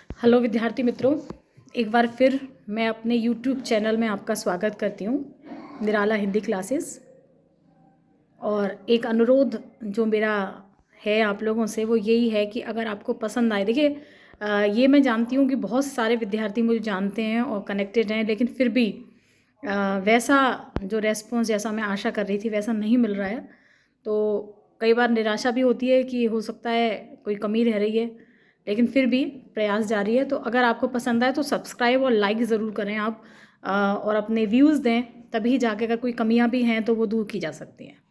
Hello विद्यार्थी मित्रों, एक बार फिर मैं अपने YouTube चैनल में आपका स्वागत करती हूँ, निराला हिंदी क्लासेस। और एक अनुरोध जो मेरा है आप लोगों से वो यही है कि अगर आपको पसंद आए, देखिए ये मैं जानती हूँ कि बहुत सारे विद्यार्थी मुझे जानते हैं और कनेक्टेड हैं, लेकिन फिर भी वैसा जो रेस्पॉन्स जैसा मैं आशा कर रही थी वैसा नहीं मिल रहा है। तो कई बार निराशा भी होती है कि हो सकता है कोई कमी रह रही है, लेकिन फिर भी प्रयास जारी है। तो अगर आपको पसंद आए तो सब्सक्राइब और लाइक ज़रूर करें आप, और अपने व्यूज़ दें, तभी जाके अगर कोई कमियां भी हैं तो वो दूर की जा सकती हैं।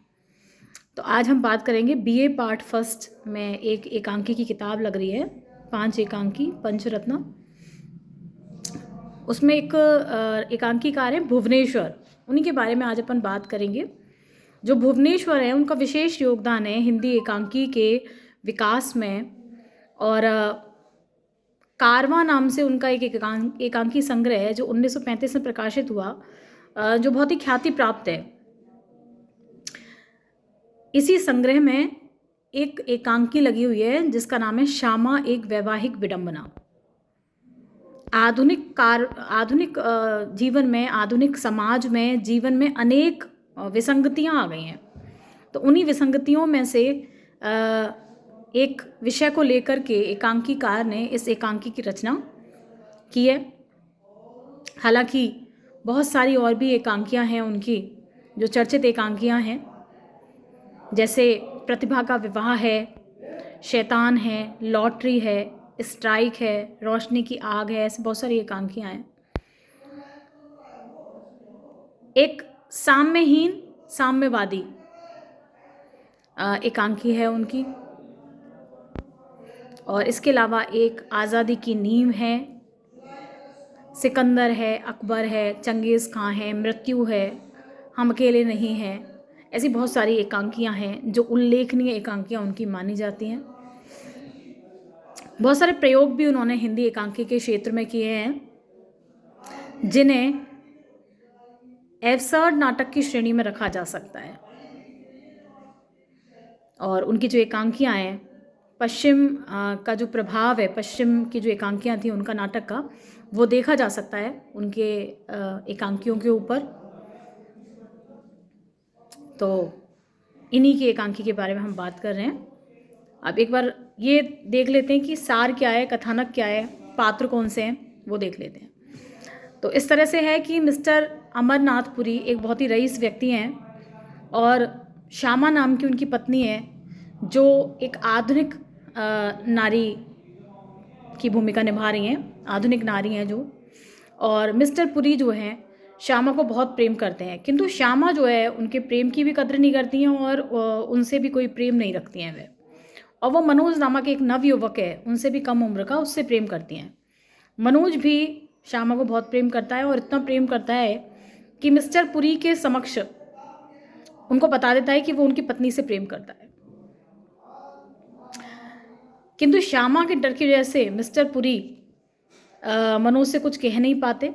तो आज हम बात करेंगे बीए पार्ट फर्स्ट में एक एकांकी की किताब लग रही है, 5 एकांकी पंचरत्न। उसमें एक एकांकीकार हैं भुवनेश्वर, उन्हीं के बारे में आज अपन बात करेंगे। जो भुवनेश्वर है उनका विशेष योगदान है हिंदी एकांकी के विकास में। और कारवां नाम से उनका एक एकांकी संग्रह है जो 1935 में प्रकाशित हुआ, जो बहुत ही ख्याति प्राप्त है। इसी संग्रह में एक एकांकी लगी हुई है जिसका नाम है श्यामा एक वैवाहिक विडंबना। आधुनिक जीवन में, आधुनिक समाज में, जीवन में अनेक विसंगतियां आ गई हैं। तो उन्हीं विसंगतियों में से एक विषय को लेकर के एकांकीकार ने इस एकांकी की रचना की है। हालांकि बहुत सारी और भी एकांकियां हैं उनकी जो चर्चित एकांकियां हैं, जैसे प्रतिभा का विवाह है, शैतान है, लॉटरी है, स्ट्राइक है, रोशनी की आग है। ऐसे बहुत सारी एकांकियां हैं। एक साम्यहीन साम्यवादी एकांकी है उनकी। और इसके अलावा एक आज़ादी की नींव है, सिकंदर है, अकबर है, चंगेज़ खां है, मृत्यु है, हम अकेले नहीं हैं। ऐसी बहुत सारी एकांकियां हैं जो उल्लेखनीय एकांकियां उनकी मानी जाती हैं। बहुत सारे प्रयोग भी उन्होंने हिंदी एकांकी के क्षेत्र में किए हैं जिन्हें एब्सर्ड नाटक की श्रेणी में रखा जा सकता है। और उनकी जो एकांकियां हैं, पश्चिम का जो प्रभाव है, पश्चिम की जो एकांकियां थी उनका नाटक का, वो देखा जा सकता है उनके एकांकियों के ऊपर। तो इन्हीं की एकांकी के बारे में हम बात कर रहे हैं। अब एक बार ये देख लेते हैं कि सार क्या है, कथानक क्या है, पात्र कौन से हैं, वो देख लेते हैं। तो इस तरह से है कि मिस्टर अमरनाथपुरी एक बहुत ही रईस व्यक्ति हैं और श्यामा नाम की उनकी पत्नी है जो एक आधुनिक नारी की भूमिका निभा रही हैं, आधुनिक नारी हैं जो। और मिस्टर पुरी जो हैं श्यामा को बहुत प्रेम करते हैं, किंतु श्यामा जो है उनके प्रेम की भी कद्र नहीं करती हैं और उनसे भी कोई प्रेम नहीं रखती हैं वे। और वो मनोज नामक एक नवयुवक है, उनसे भी कम उम्र का, उससे प्रेम करती हैं। मनोज भी श्यामा को बहुत प्रेम करता है और इतना प्रेम करता है कि मिस्टर पुरी के समक्ष उनको बता देता है कि वो उनकी पत्नी से प्रेम करता है। किंतु श्यामा के डर की वजह से मिस्टर पुरी मनोज से कुछ कह नहीं पाते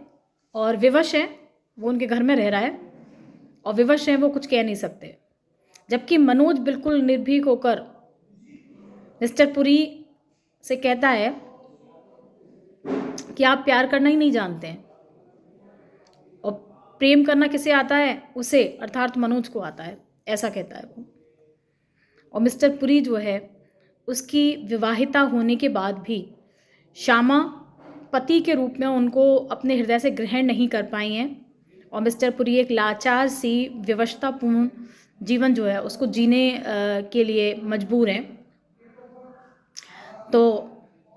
और विवश हैं, वो उनके घर में रह रहा है और विवश हैं, वो कुछ कह नहीं सकते। जबकि मनोज बिल्कुल निर्भीक होकर मिस्टर पुरी से कहता है कि आप प्यार करना ही नहीं जानते हैं, और प्रेम करना किसे आता है, उसे, अर्थात मनोज को आता है, ऐसा कहता है वो। और मिस्टर पुरी जो है उसकी विवाहिता होने के बाद भी श्यामा पति के रूप में उनको अपने हृदय से ग्रहण नहीं कर पाई हैं और मिस्टर पुरी एक लाचार सी विवशतापूर्ण जीवन जो है उसको जीने के लिए मजबूर हैं। तो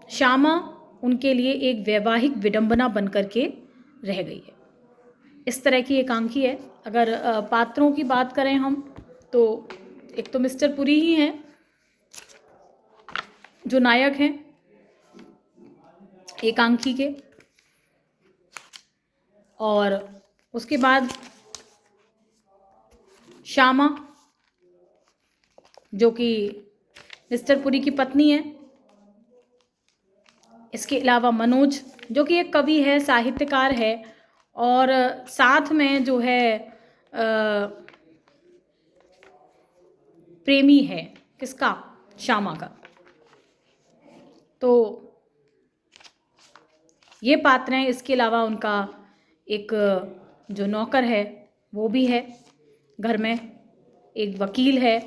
श्यामा उनके लिए एक वैवाहिक विडंबना बन करके रह गई है। इस तरह की एकांकी है। अगर पात्रों की बात करें हम तो एक तो मिस्टर पुरी ही हैं जो नायक हैं एकांकी के, और उसके बाद श्यामा जो कि मिस्टर पुरी की पत्नी है। इसके अलावा मनोज जो कि एक कवि है, साहित्यकार है, और साथ में जो है प्रेमी है, किसका, श्यामा का। तो ये पात्र हैं। इसके अलावा उनका एक जो नौकर है वो भी है घर में, एक वकील है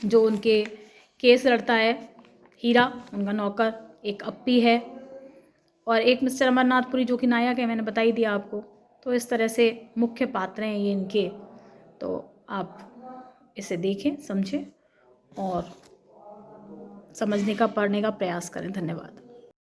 जो उनके केस लड़ता है, हीरा उनका नौकर, एक अप्पी है और एक मिस्टर अमरनाथपुरी जो कि नायक है, मैंने बता ही दिया आपको। तो इस तरह से मुख्य पात्र हैं ये इनके। तो आप इसे देखें, समझें और समझने का, पढ़ने का प्रयास करें। धन्यवाद।